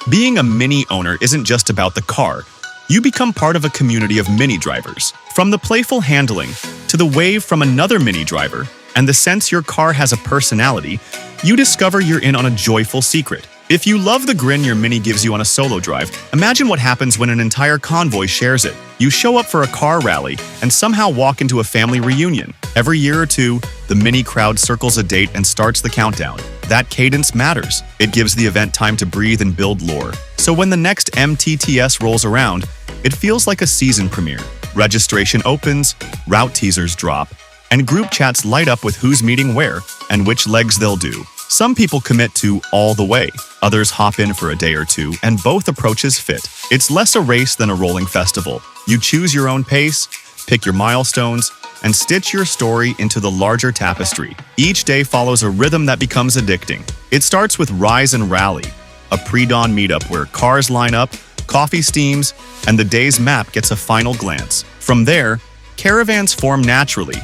Being a Mini owner isn't just about the car. You become part of a community of Mini drivers. From the playful handling to the wave from another Mini driver and the sense your car has a personality, you discover you're in on a joyful secret. If you love the grin your Mini gives you on a solo drive, imagine what happens when an entire convoy shares it. You show up for a car rally and somehow walk into a family reunion. Every year or two, the Mini crowd circles a date and starts the countdown. That cadence matters. It gives the event time to breathe and build lore. So when the next MTTS rolls around, it feels like a season premiere. Registration opens, route teasers drop, and group chats light up with who's meeting where and which legs they'll do. Some people commit to all the way, others hop in for a day or two, and both approaches fit. It's less a race than a rolling festival. You choose your own pace, pick your milestones, and stitch your story into the larger tapestry. Each day follows a rhythm that becomes addicting. It starts with Rise and Rally, a pre-dawn meetup where cars line up, coffee steams, and the day's map gets a final glance. From there, caravans form naturally.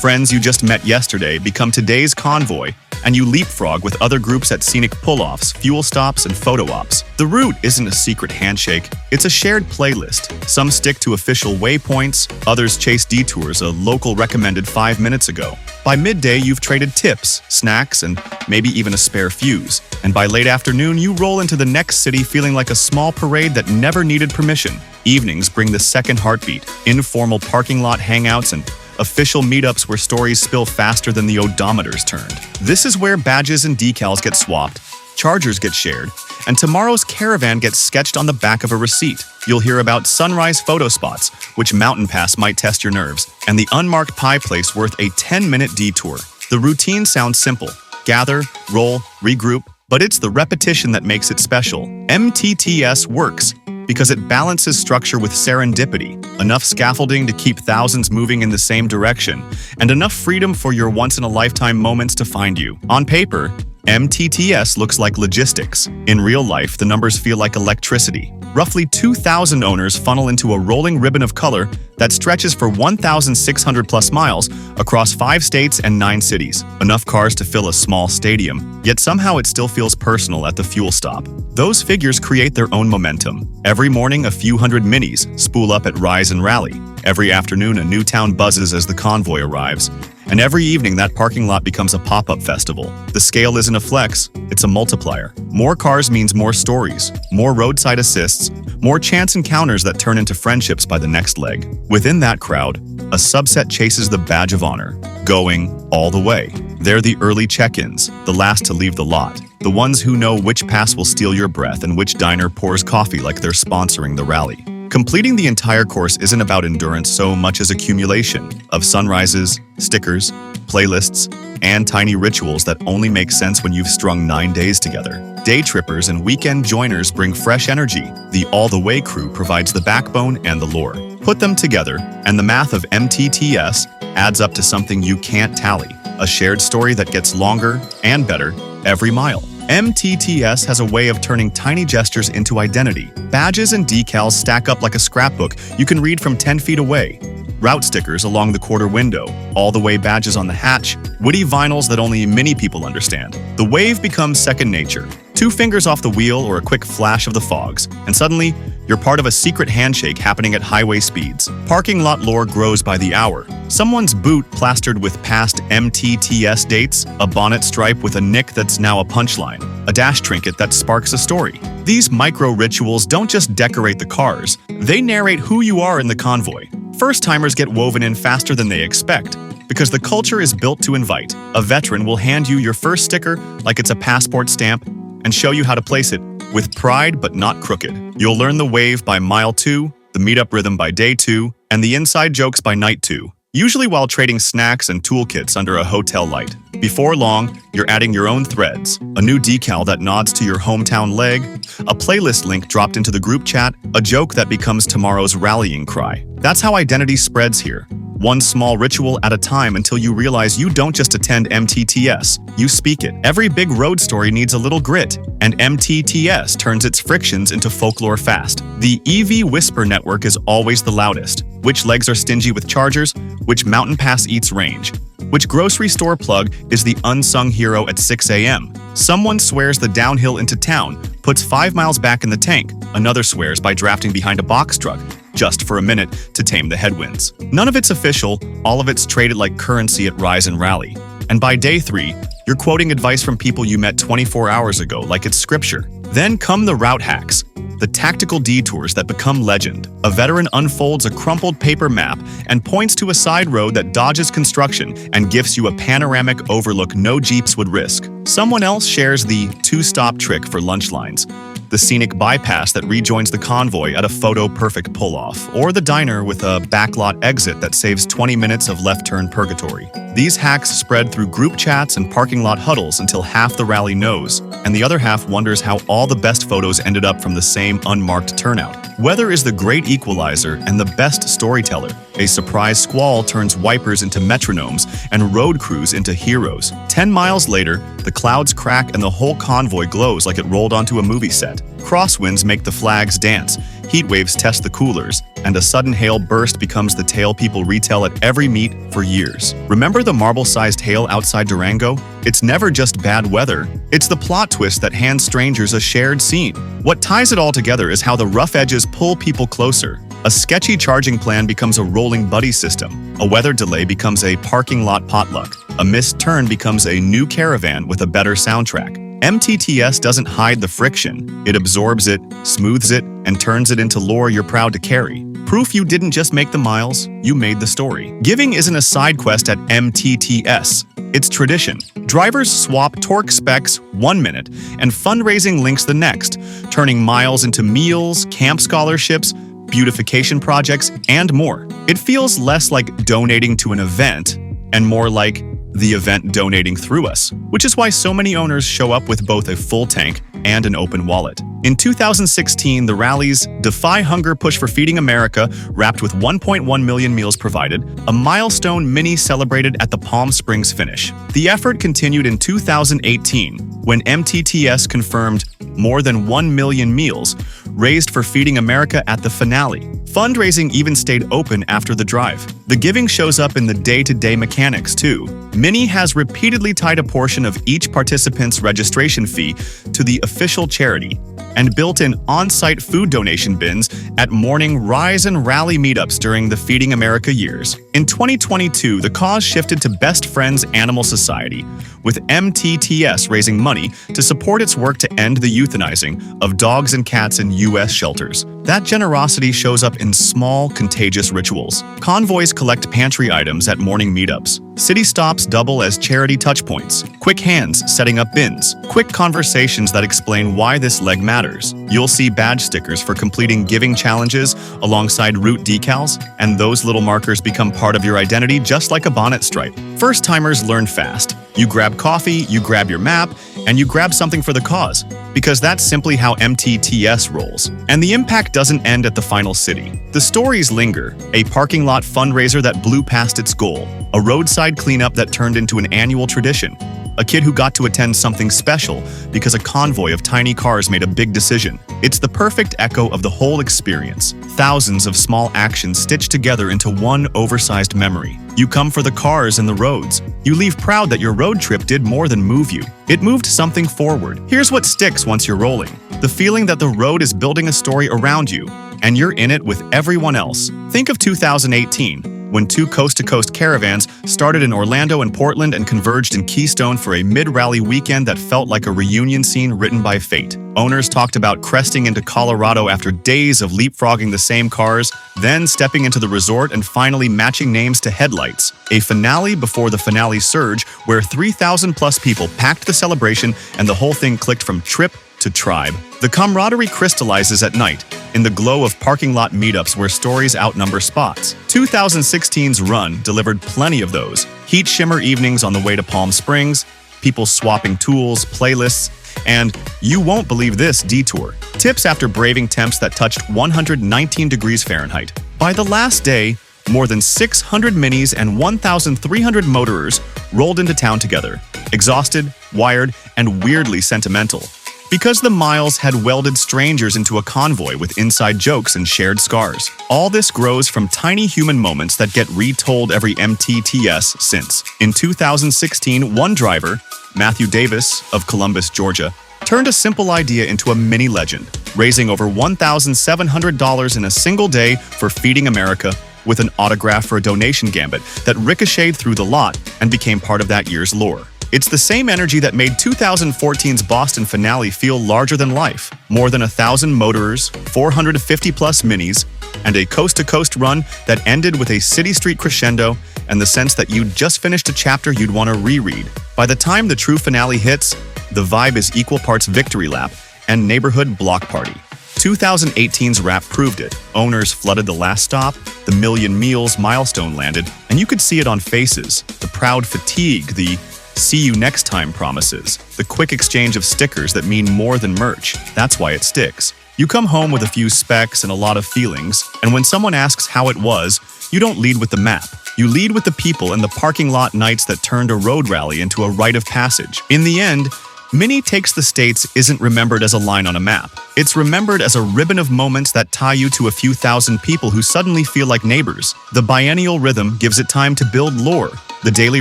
Friends you just met yesterday become today's convoy, and you leapfrog with other groups at scenic pull-offs, fuel stops, and photo ops. The route isn't a secret handshake, it's a shared playlist. Some stick to official waypoints, others chase detours a local recommended 5 minutes ago. By midday, you've traded tips, snacks, and maybe even a spare fuse. And by late afternoon, you roll into the next city feeling like a small parade that never needed permission. Evenings bring the second heartbeat, informal parking lot hangouts, and official meetups where stories spill faster than the odometers turned. This is where badges and decals get swapped, chargers get shared, and tomorrow's caravan gets sketched on the back of a receipt. You'll hear about sunrise photo spots, which mountain pass might test your nerves, and the unmarked pie place worth a 10-minute detour. The routine sounds simple. Gather, roll, regroup, but it's the repetition that makes it special. MTTS works because it balances structure with serendipity, enough scaffolding to keep thousands moving in the same direction, and enough freedom for your once-in-a-lifetime moments to find you. On paper, MTTS looks like logistics. In real life, the numbers feel like electricity. Roughly 2,000 owners funnel into a rolling ribbon of color that stretches for 1,600 plus miles across 5 states and 9 cities. Enough cars to fill a small stadium, yet somehow it still feels personal at the fuel stop. Those figures create their own momentum. Every morning, a few hundred minis spool up at Rise and Rally. Every afternoon, a new town buzzes as the convoy arrives. And every evening, that parking lot becomes a pop-up festival. The scale isn't a flex, it's a multiplier. More cars means more stories, more roadside assists, more chance encounters that turn into friendships by the next leg. Within that crowd, a subset chases the badge of honor, going all the way. They're the early check-ins, the last to leave the lot, the ones who know which pass will steal your breath and which diner pours coffee like they're sponsoring the rally. Completing the entire course isn't about endurance so much as accumulation of sunrises, stickers, playlists, and tiny rituals that only make sense when you've strung 9 days together. Day trippers and weekend joiners bring fresh energy. The all-the-way crew provides the backbone and the lore. Put them together, and the math of MTTS adds up to something you can't tally, a shared story that gets longer and better every mile. MTTS has a way of turning tiny gestures into identity. Badges and decals stack up like a scrapbook you can read from 10 feet away. Route stickers along the quarter window, all-the-way badges on the hatch, witty vinyls that only Mini people understand. The wave becomes second nature. 2 fingers off the wheel or a quick flash of the fogs, and suddenly, you're part of a secret handshake happening at highway speeds. Parking lot lore grows by the hour. Someone's boot plastered with past MTTS dates, a bonnet stripe with a nick that's now a punchline, a dash trinket that sparks a story. These micro-rituals don't just decorate the cars, they narrate who you are in the convoy. First-timers get woven in faster than they expect, because the culture is built to invite. A veteran will hand you your first sticker like it's a passport stamp and show you how to place it, with pride but not crooked. You'll learn the wave by mile 2, the meetup rhythm by day 2, and the inside jokes by night 2, usually while trading snacks and toolkits under a hotel light. Before long, you're adding your own threads, a new decal that nods to your hometown leg, a playlist link dropped into the group chat, a joke that becomes tomorrow's rallying cry. That's how identity spreads here. One small ritual at a time until you realize you don't just attend MTTS, you speak it. Every big road story needs a little grit, and MTTS turns its frictions into folklore fast. The EV whisper network is always the loudest. Which legs are stingy with chargers? Which mountain pass eats range? Which grocery store plug is the unsung hero at 6 a.m.? Someone swears the downhill into town, puts 5 miles back in the tank. Another swears by drafting behind a box truck, just for a minute to tame the headwinds. None of it's official, all of it's traded like currency at Rise and Rally. And by day 3, you're quoting advice from people you met 24 hours ago like it's scripture. Then come the route hacks, the tactical detours that become legend. A veteran unfolds a crumpled paper map and points to a side road that dodges construction and gives you a panoramic overlook no Jeeps would risk. Someone else shares the two-stop trick for lunch lines, the scenic bypass that rejoins the convoy at a photo-perfect pull-off, or the diner with a backlot exit that saves 20 minutes of left-turn purgatory. These hacks spread through group chats and parking lot huddles until half the rally knows, and the other half wonders how all the best photos ended up from the same unmarked turnout. Weather is the great equalizer and the best storyteller. A surprise squall turns wipers into metronomes and road crews into heroes. 10 miles later, the clouds crack and the whole convoy glows like it rolled onto a movie set. Crosswinds make the flags dance, heat waves test the coolers, and a sudden hail burst becomes the tale people retell at every meet for years. Remember the marble-sized hail outside Durango? It's never just bad weather. It's the plot twist that hands strangers a shared scene. What ties it all together is how the rough edges pull people closer. A sketchy charging plan becomes a rolling buddy system. A weather delay becomes a parking lot potluck. A missed turn becomes a new caravan with a better soundtrack. MTTS doesn't hide the friction. It absorbs it, smooths it, and turns it into lore you're proud to carry. Proof you didn't just make the miles, you made the story. Giving isn't a side quest at MTTS. It's tradition. Drivers swap torque specs 1 minute and fundraising links the next, turning miles into meals, camp scholarships, beautification projects, and more. It feels less like donating to an event and more like the event donating through us, which is why so many owners show up with both a full tank and an open wallet. In 2016, the rally's Defy Hunger push for Feeding America wrapped with 1.1 million meals provided, a milestone many celebrated at the Palm Springs finish. The effort continued in 2018, when MTTS confirmed more than 1 million meals raised for Feeding America at the finale. Fundraising even stayed open after the drive. The giving shows up in the day-to-day mechanics, too. Mini has repeatedly tied a portion of each participant's registration fee to the official charity and built in on-site food donation bins at morning Rise and Rally meetups during the Feeding America years. In 2022, the cause shifted to Best Friends Animal Society, with MTTS raising money to support its work to end the euthanizing of dogs and cats in U.S. shelters. That generosity shows up in small, contagious rituals. Convoys collect pantry items at morning meetups. City stops double as charity touchpoints. Quick hands setting up bins. Quick conversations that explain why this leg matters. You'll see badge stickers for completing giving challenges alongside route decals, and those little markers become part of your identity just like a bonnet stripe. First-timers learn fast. You grab coffee, you grab your map, and you grab something for the cause, because that's simply how MTTS rolls. And the impact doesn't end at the final city. The stories linger: a parking lot fundraiser that blew past its goal, a roadside cleanup that turned into an annual tradition, a kid who got to attend something special because a convoy of tiny cars made a big decision. It's the perfect echo of the whole experience. Thousands of small actions stitched together into one oversized memory. You come for the cars and the roads. You leave proud that your road trip did more than move you. It moved something forward. Here's what sticks once you're rolling: the feeling that the road is building a story around you, and you're in it with everyone else. Think of 2018. When two coast-to-coast caravans started in Orlando and Portland and converged in Keystone for a mid-rally weekend that felt like a reunion scene written by fate. Owners talked about cresting into Colorado after days of leapfrogging the same cars, then stepping into the resort and finally matching names to headlights. A finale before the finale surge where 3,000-plus people packed the celebration and the whole thing clicked from trip to tribe. The camaraderie crystallizes at night, in the glow of parking lot meetups where stories outnumber spots. 2016's run delivered plenty of those. Heat shimmer evenings on the way to Palm Springs, people swapping tools, playlists, and you won't believe this detour: tips after braving temps that touched 119 degrees Fahrenheit. By the last day, more than 600 minis and 1,300 motorers rolled into town together, exhausted, wired, and weirdly sentimental. Because the miles had welded strangers into a convoy with inside jokes and shared scars. All this grows from tiny human moments that get retold every MTTS since. In 2016, one driver, Matthew Davis of Columbus, Georgia, turned a simple idea into a mini legend, raising over $1,700 in a single day for Feeding America with an autograph for a donation gambit that ricocheted through the lot and became part of that year's lore. It's the same energy that made 2014's Boston finale feel larger than life. More than 1,000 motorers, 450-plus minis, and a coast-to-coast run that ended with a city street crescendo and the sense that you'd just finished a chapter you'd want to reread. By the time the true finale hits, the vibe is equal parts victory lap and neighborhood block party. 2018's wrap proved it. Owners flooded the last stop, the million meals milestone landed, and you could see it on faces. The proud fatigue, the see you next time promises, the quick exchange of stickers that mean more than merch. That's why it sticks. You come home with a few specs and a lot of feelings, and when someone asks how it was, you don't lead with the map. You lead with the people and the parking lot nights that turned a road rally into a rite of passage. In the end, Mini Takes the States isn't remembered as a line on a map. It's remembered as a ribbon of moments that tie you to a few thousand people who suddenly feel like neighbors. The biennial rhythm gives it time to build lore. The daily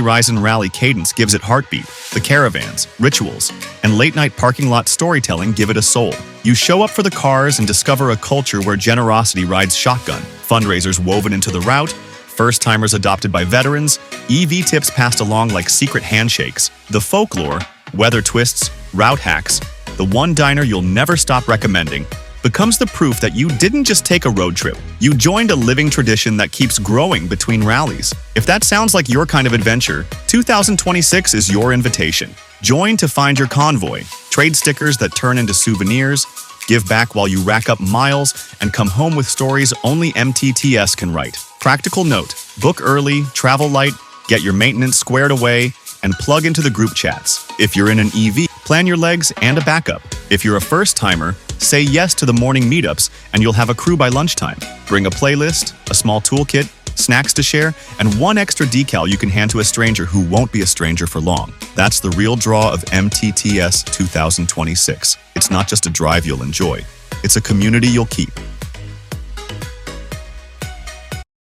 rise and rally cadence gives it heartbeat. The caravans, rituals, and late-night parking lot storytelling give it a soul. You show up for the cars and discover a culture where generosity rides shotgun, fundraisers woven into the route, first-timers adopted by veterans, EV tips passed along like secret handshakes, the folklore, weather twists, route hacks, the one diner you'll never stop recommending, becomes the proof that you didn't just take a road trip. You joined a living tradition that keeps growing between rallies. If that sounds like your kind of adventure, 2026 is your invitation. Join to find your convoy, trade stickers that turn into souvenirs, give back while you rack up miles, and come home with stories only MTTS can write. Practical note: book early, travel light, get your maintenance squared away, and plug into the group chats. If you're in an EV, plan your legs and a backup. If you're a first-timer, say yes to the morning meetups and you'll have a crew by lunchtime. Bring a playlist, a small toolkit, snacks to share, and one extra decal you can hand to a stranger who won't be a stranger for long. That's the real draw of MTTS 2026. It's not just a drive you'll enjoy. It's a community you'll keep.